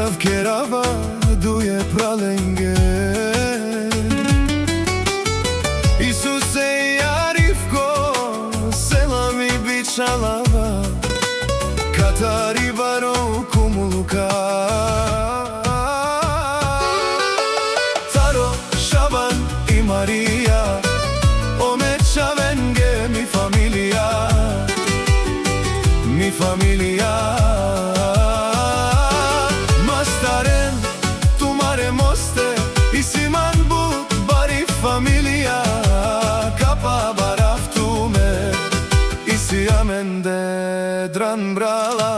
Sov kerava duje pralenge Isuse Arifko selami biçalava Katari baro kumuluka Taro Şaban i Maria Ome çavenge mi familia Mi familia Familia kapa baraftume Isiamende dran brala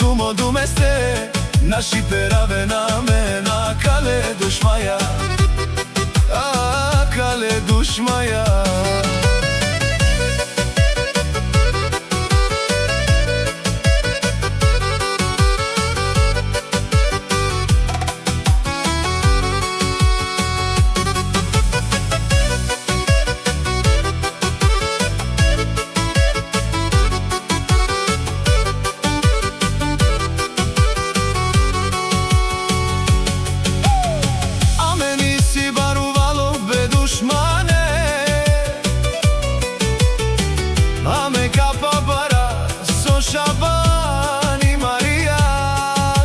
Dumo dumeste Naši perave na kale dušmaja Kale dušmaja Şaban i Maria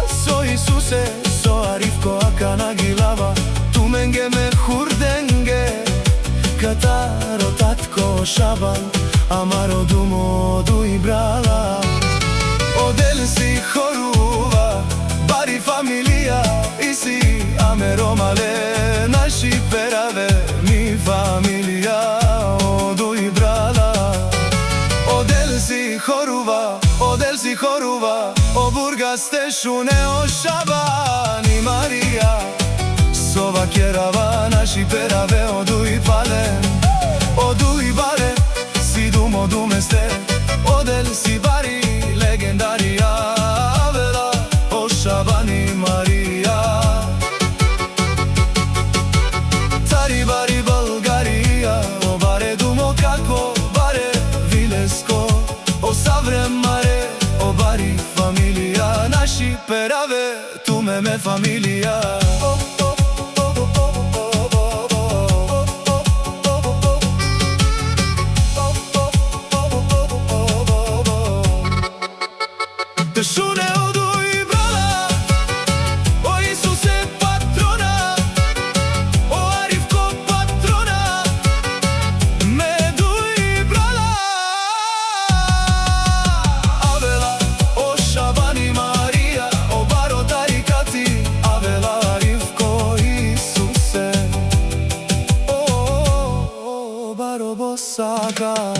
So Isuse, so Arifko akanagilava Tu menge me hurdenge Kataro tatko Şaban Amaro dumo du i brala Odel si horuva Bari familia Isi amero male Naši perave mi familia Odu i brala Odel si horuva O Burgaste šune o Šaban i Maria Sova kerava naši perave odu i palen Odu i bare si dumo dumeste Odel si bari legendarija Avela o Šaban i Maria Tari bari Bulgarija O bare dumo kako bare Vilesko O savre mare O bari familia Naši perave tu me familia Te šune odu i brala O Isuse patrona O Arifko patrona Medu i brala Avela o Šaban i Maria O baro tarikati Avela Arifko Isuse O baro Bosaka